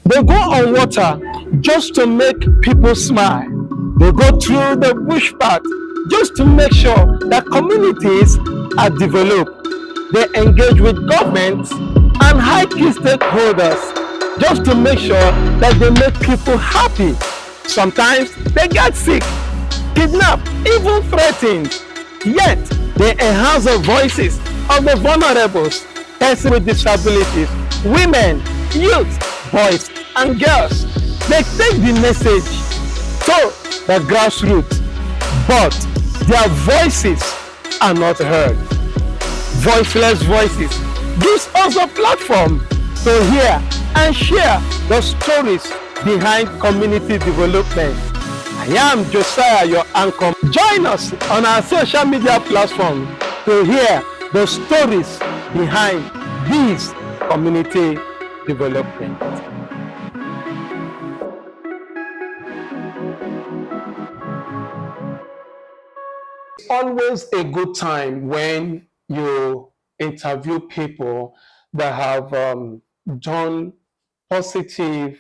They go on water just to make people smile. They go through the bush path just to make sure that communities are developed. They engage with governments and high key stakeholders just to make sure that they make people happy. Sometimes they get sick, kidnapped, even threatened. Yet they enhance the voices of the vulnerables, persons with disabilities, women, youth, boys, and girls. They take the message to the grassroots, but their voices are not heard. Voiceless Voices gives us a platform to hear and share the stories behind community development. I am Josiah, your anchor. Join us on our social media platform to hear the stories behind these community development. It's always a good time when you interview people that have done positive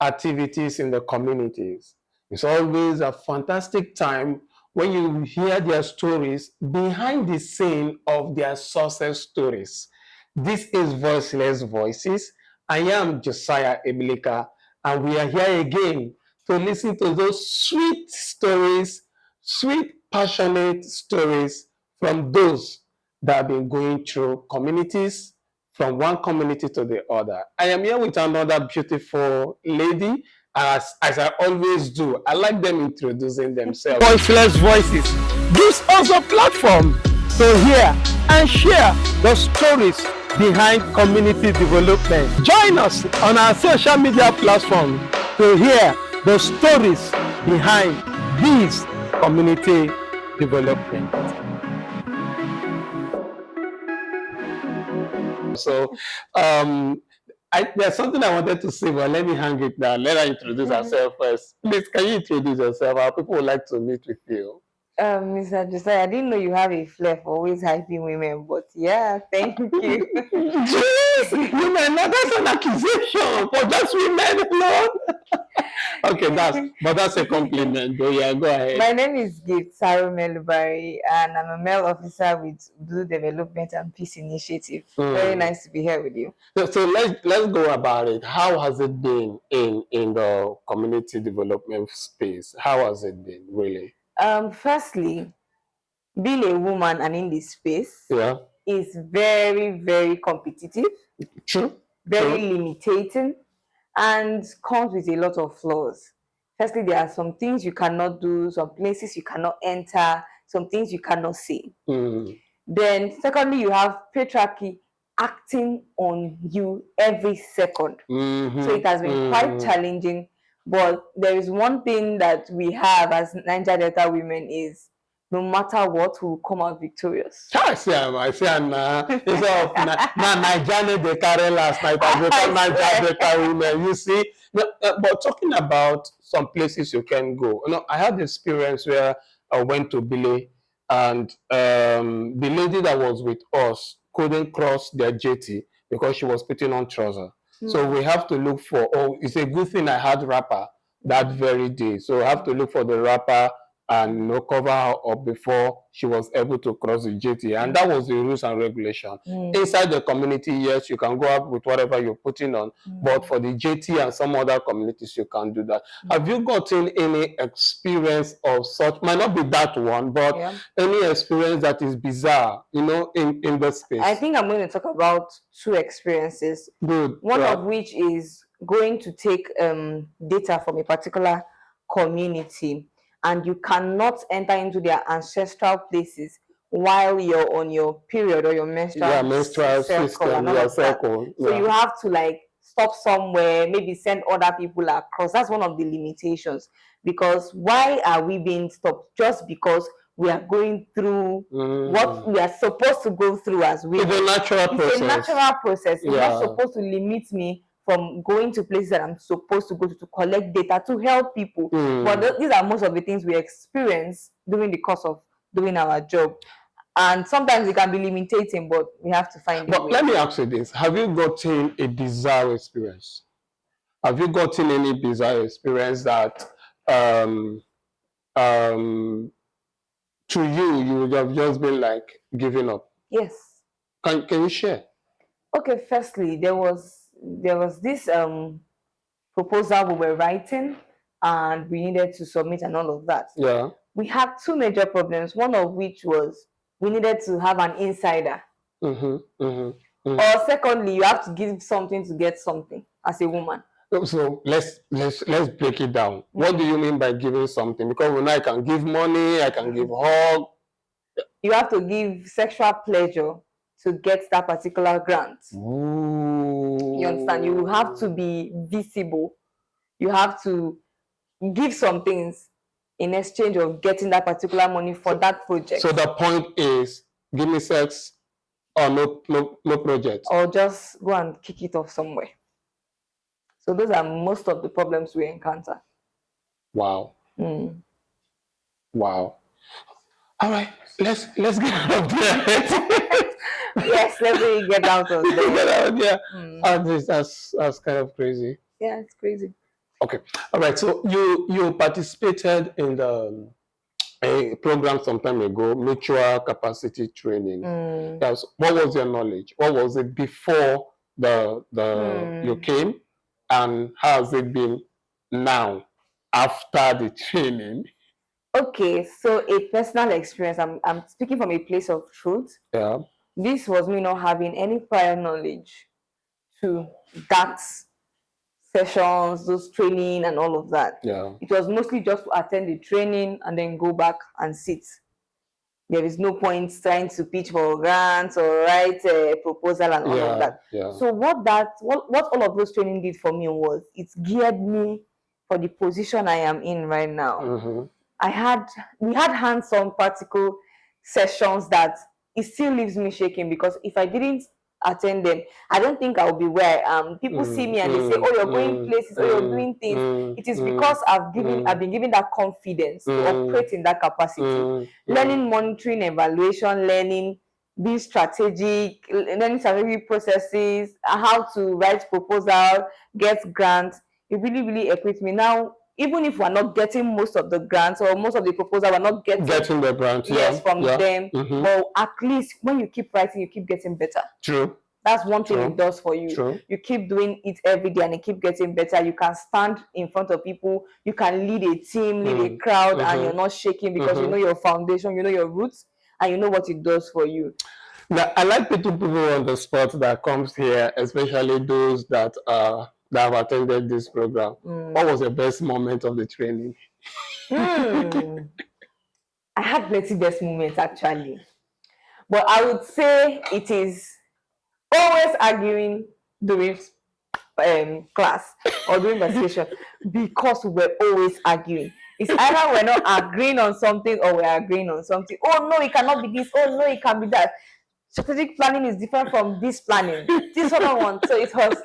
activities in the communities. It's always a fantastic time when you hear their stories behind the scene of their success stories. This is Voiceless Voices. I am Josiah Ebilika, and we are here again to listen to those sweet stories, sweet, passionate stories from those that have been going through communities, from one community to the other. I am here with another beautiful lady, as I always do. I like them introducing themselves. Voiceless Voices gives us a platform to hear and share the stories behind community development. Join us on our social media platform to hear the stories behind these community development. So there's something I wanted to say, but let me hang it down. Let her introduce herself first. Please, can you introduce yourself? Our people would like to meet with you. Mr. Josiah, I didn't know you have a flair for always hyping women, but yeah, thank you. Jeez, women, no, that's an accusation for just women alone. Okay, that's a compliment. Go ahead. My name is Meelubari, and I'm a male officer with Blue Development and Peace Initiative. Very nice to be here with you. So let's go about it. How has it been in the community development space? How has it been really? Firstly, being a woman and in this space Yeah. is very, very competitive. True. Very limiting, and comes with a lot of flaws. Firstly, there are some things you cannot do, some places you cannot enter, some things you cannot see. Then, secondly, you have patriarchy acting on you every second. So it has been quite challenging. But there is one thing that we have as Niger Delta women is no matter what, we will come out victorious. I see, now. Instead of Nigeria, they carry last night, I become Niger Delta women. You see, but talking about some places you can go. You know, I had the experience where I went to Bile, and the lady that was with us couldn't cross their jetty because she was putting on trousers. So we have to look for, it's a good thing I had wrapper that very day. So I have to look for the wrapper and cover her up before she was able to cross the jetty. And that was the rules and regulation. Inside the community, yes, you can go up with whatever you're putting on, but for the jetty and some other communities, you can't do that. Have you gotten any experience of such, might not be that one, but any experience that is bizarre, in the space? I think I'm going to talk about two experiences. Good. One of which is going to take data from a particular community, and you cannot enter into their ancestral places while you're on your period or your menstrual cycle. So you have to stop somewhere, maybe send other people across. That's one of the limitations. Because why are we being stopped? Just because we are going through what we are supposed to go through as women. It's a natural process. It's a natural process. It's not supposed to limit me from going to places that I'm supposed to go to collect data to help people. But these are most of the things we experience during the course of doing our job. And sometimes it can be limiting, but we have to find a way. But let me ask you this. Have you gotten a bizarre experience? have you gotten any bizarre experience that um, um, to you would have just been like giving up? Yes. Can you share? Okay, firstly, there was this proposal we were writing and we needed to submit and all of that. Yeah. We had two major problems, one of which was we needed to have an insider. Mm-hmm, mm-hmm, mm-hmm. Or secondly, you have to give something to get something as a woman. So let's break it down. What do you mean by giving something? Because when I can give money, I can give hug. You have to give sexual pleasure to get that particular grant. Ooh. You understand? You have to be visible. You have to give some things in exchange of getting that particular money for that project. So the point is, give me sex or no project. Or just go and kick it off somewhere. So those are most of the problems we encounter. Wow. Mm. Wow. All right, let's get out of there. Yes, let's really get out of there. Get out, yeah. That's kind of crazy. Yeah, it's crazy. Okay. All right. So you participated in a program some time ago, mutual capacity training. What was your knowledge? What was it before you came, and how has it been now after the training? Okay, so a personal experience. I'm speaking from a place of truth. Yeah. This was me not having any prior knowledge to that sessions, those training and all of that. Yeah. It was mostly just to attend the training and then go back and sit. There is no point trying to pitch for grants or write a proposal and all of that. Yeah. So what all of those training did for me was it geared me for the position I am in right now. Mm-hmm. We had hands-on practical sessions that it still leaves me shaking, because if I didn't attend them, I don't think I'll be where people see me and they say, oh, you're going places, oh, you're doing things. It is because I've been given that confidence to operate in that capacity. Learning monitoring, evaluation, learning being strategic, learning strategic processes, how to write proposal, get grants. It really, really equipped me. Now, even if we're not getting most of the grants or most of the proposal, we're not getting the grants, yes, from them. But at least when you keep writing, you keep getting better. True. That's one thing it does for you. True. You keep doing it every day and you keep getting better. You can stand in front of people. You can lead a team, lead a crowd, and you're not shaking because you know your foundation, you know your roots, and you know what it does for you. Now, I like putting people on the spot that comes here, especially those that have attended this program. What was the best moment of the training? I had plenty best moments actually, but I would say it is always arguing during class or during presentation, because we're always arguing. It's either we're not agreeing on something or we're agreeing on something. Oh no, it cannot be this. Oh no, it can be that. Strategic planning is different from this planning. This other one. So it was.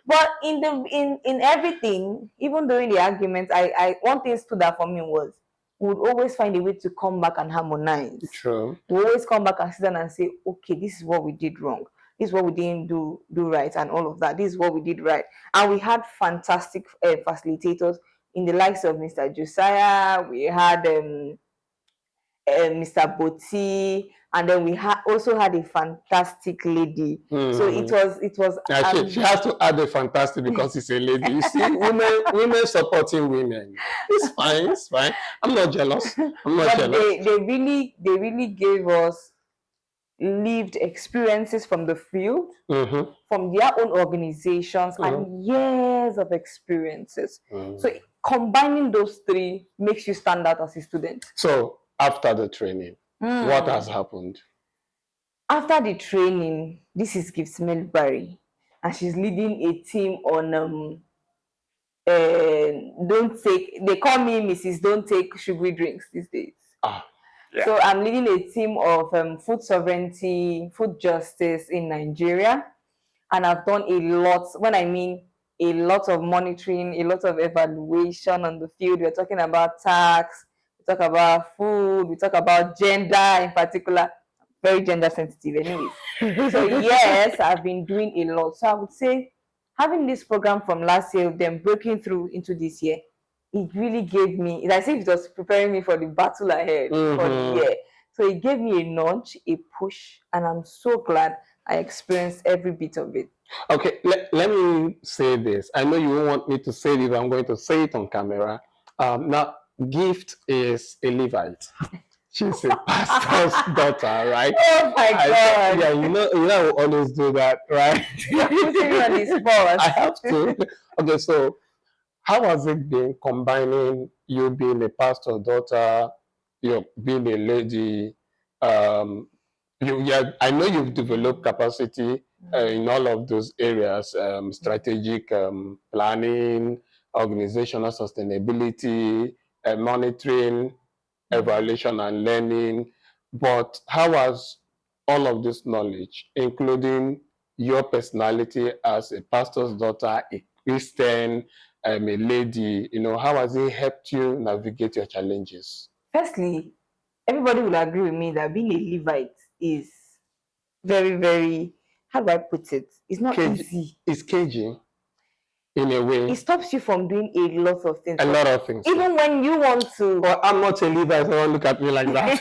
But in everything, even during the arguments, I one thing stood out for me was we would always find a way to come back and harmonize. True. We always come back and sit down and say, okay, this is what we did wrong. This is what we didn't do right, and all of that. This is what we did right. And we had fantastic facilitators in the likes of Mr. Josiah. We had Mr. Boti, and then we also had a fantastic lady. So it was. She has to add a fantastic because it's a lady. You see, women supporting women. It's fine. It's fine. I'm not jealous. They really gave us lived experiences from the field, from their own organizations, and years of experiences. So combining those three makes you stand out as a student. So after the training, what has happened? After the training, this is Meelubari, and she's leading a team on they call me Mrs. Don't Take Sugary Drinks these days. Yeah. So I'm leading a team of food sovereignty, food justice in Nigeria, and I've done a lot. When I mean a lot of monitoring, a lot of evaluation on the field. We're talking about tax, we talk about food, we talk about gender in particular. Very gender sensitive anyways. So yes, I've been doing a lot. So I would say having this program from last year, then breaking through into this year, it really gave me, it's as if it was preparing me for the battle ahead for the year. So it gave me a nudge, a push, and I'm so glad I experienced every bit of it. Okay, let me say this. I know you won't want me to say it, but I'm going to say it on camera. Now, Gift is a Levite. She's a pastor's daughter, right? Oh my God. Yeah, you know, I will always do that, right? You're putting me on the spot. I have to. Okay, so how has it been combining you being a pastor's daughter, you being a lady? Yeah, I know you've developed capacity in all of those areas, strategic planning, organizational sustainability, monitoring, evaluation and learning. But how has all of this knowledge, including your personality as a pastor's daughter, a Christian, a lady, how has it helped you navigate your challenges? Firstly, everybody will agree with me that being a Levite is very, very, how do I put it? It's not easy. It's cagey in a way. It stops you from doing a lot of things. A lot of things. Even when you want to. Well, I'm not a Levite, so don't look at me like that.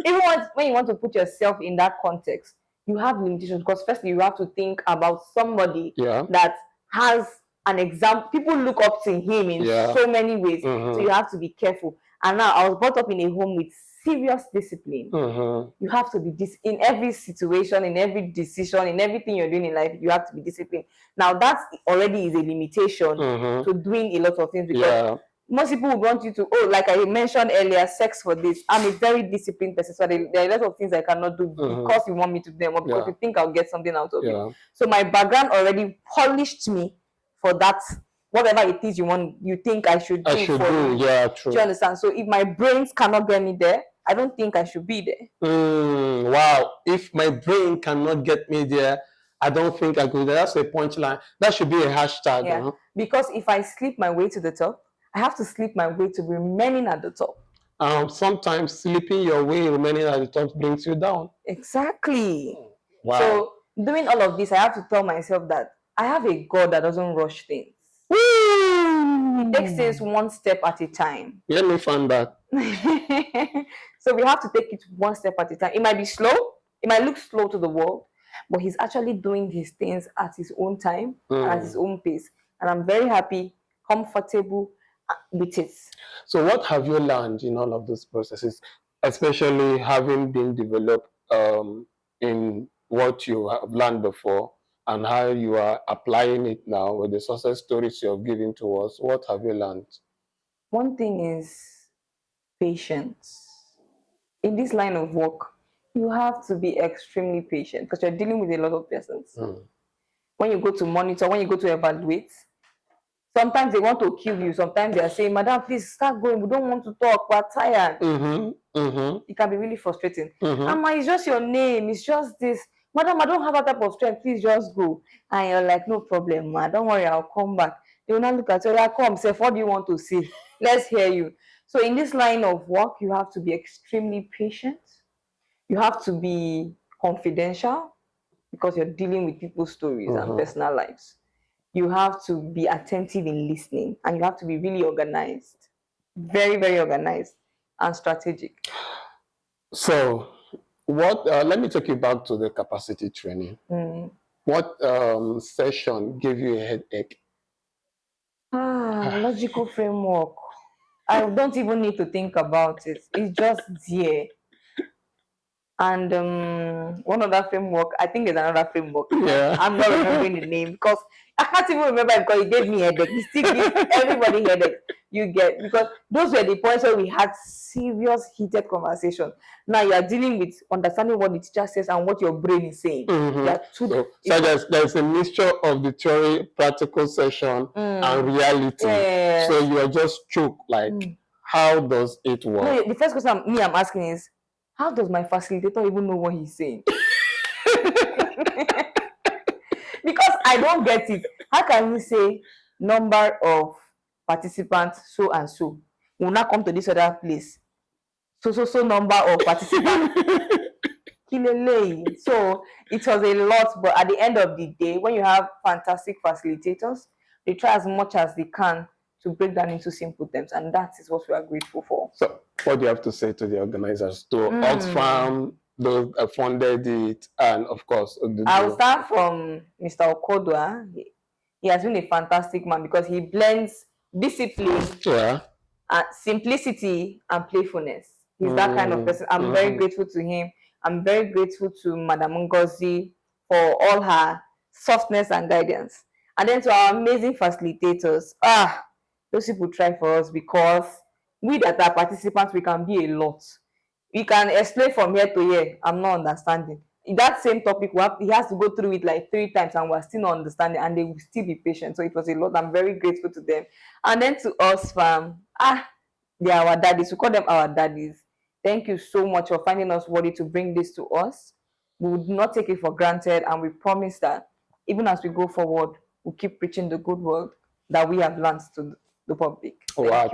Even when you want to put yourself in that context, you have limitations because firstly, you have to think about somebody that has an example. People look up to him in so many ways. So you have to be careful. And now I was brought up in a home with serious discipline. You have to be in every situation, in every decision, in everything you're doing in life, you have to be disciplined. Now that already is a limitation to doing a lot of things because most people would want you to, like I mentioned earlier, sex for this. I'm a very disciplined person, so there are a lot of things I cannot do because you want me to do them or because you think I'll get something out of it. So my background already polished me for that. Whatever it is you think I should do. Yeah, true. Do you understand? So if my brains cannot get me there, I don't think I should be there. Wow. If my brain cannot get me there, I don't think I could. That's a punchline. That should be a hashtag. Yeah. Because if I sleep my way to the top, I have to sleep my way to remaining at the top. Sometimes sleeping your way, remaining at the top brings you down. Exactly. Wow. So doing all of this, I have to tell myself that I have a God that doesn't rush things. He takes things one step at a time. Let me find that. So we have to take it one step at a time. It might be slow. It might look slow to the world, but he's actually doing his things at his own time and at his own pace. And I'm very happy, comfortable with it. So what have you learned in all of those processes, especially having been developed in what you have learned before and how you are applying it now with the success stories you have given to us? What have you learned? One thing is patience. In this line of work, you have to be extremely patient because you're dealing with a lot of persons. When you go to monitor, when you go to evaluate, sometimes they want to kill you. Sometimes they are saying, "Madam, please start going. We don't want to talk. We're tired." It can be really frustrating. Amma, it's just your name. It's just this. Madam, I don't have that type of strength. Please just go. And you're like, "No problem, ma. Don't worry. I'll come back." They will not look at you. Yeah, come. Say, what do you want to see? Let's hear you. So in this line of work, you have to be extremely patient. You have to be confidential because you're dealing with people's stories and personal lives. You have to be attentive in listening, and you have to be really organized, very, very organized and strategic. So let me take you back to the capacity training. What session gave you a headache? Logical framework. I don't even need to think about it. It's just there. And one other framework, I think there's another framework. I'm not remembering the name because I can't even remember it because he gave me a headache. He still gives everybody headache. You get, because those were the points where we had serious heated conversation. Now you are dealing with understanding what the teacher says and what your brain is saying. So there's a mixture of the theory, practical session, and reality. So you are just choked. Like, how does it work? No, the first question I'm asking is, how does my facilitator even know what he's saying? Because I don't get it. How can we say number of participants so and so will not come to this other place? So number of participants. Kilele. So it was a lot, but at the end of the day, when you have fantastic facilitators, they try as much as they can to break down into simple terms, and that is what we are grateful for. So, what do you have to say to the organizers, to Oxfam, those funded it, and of course, I'll start from Mr. Okodwa. He has been a fantastic man because he blends discipline, simplicity, and playfulness. He's that kind of person. I'm very grateful to him. I'm very grateful to Madam Ngozi for all her softness and guidance. And then to our amazing facilitators. Those people try for us because we that are participants, we can be a lot. We can explain from here to here. I'm not understanding. In that same topic, he has to go through it like 3 times and we're still not understanding, and they will still be patient. So it was a lot. I'm very grateful to them. And then to us, fam, they are our daddies. We call them our daddies. Thank you so much for finding us worthy to bring this to us. We would not take it for granted, and we promise that even as we go forward, we'll keep preaching the good word that we have learned to the public.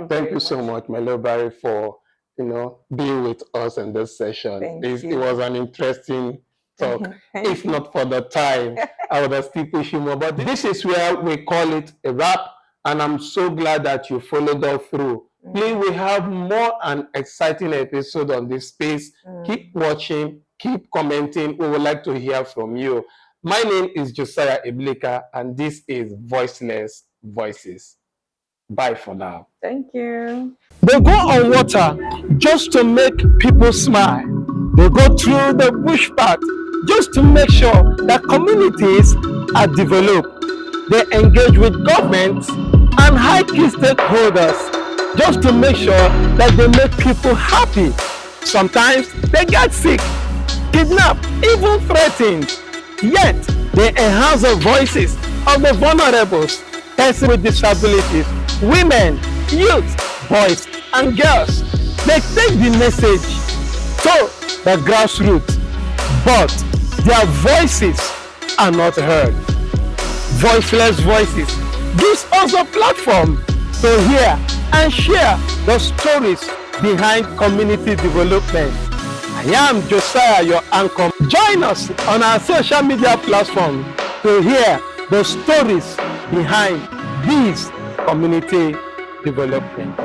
Thank you so much, Meelubari, for being with us in this session. It was an interesting talk. If not for the time, I would have still pushed you more. But this is where we call it a wrap, and I'm so glad that you followed us through. Please, we have more and exciting episode on this space. Keep watching, keep commenting. We would like to hear from you. My name is Josiah Iblika, and this is Voiceless Voices. Bye for now. Thank you. They go on water just to make people smile. They go through the bush path just to make sure that communities are developed. They engage with governments and high key stakeholders just to make sure that they make people happy. Sometimes they get sick, kidnapped, even threatened. Yet they enhance the voices of the vulnerables, persons with disabilities, women, youth, boys, and girls. They take the message to the grassroots, but their voices are not heard. Voiceless Voices gives us a platform to hear and share the stories behind community development. I am Josiah, your anchor. Join us on our social media platform to hear the stories behind these community development.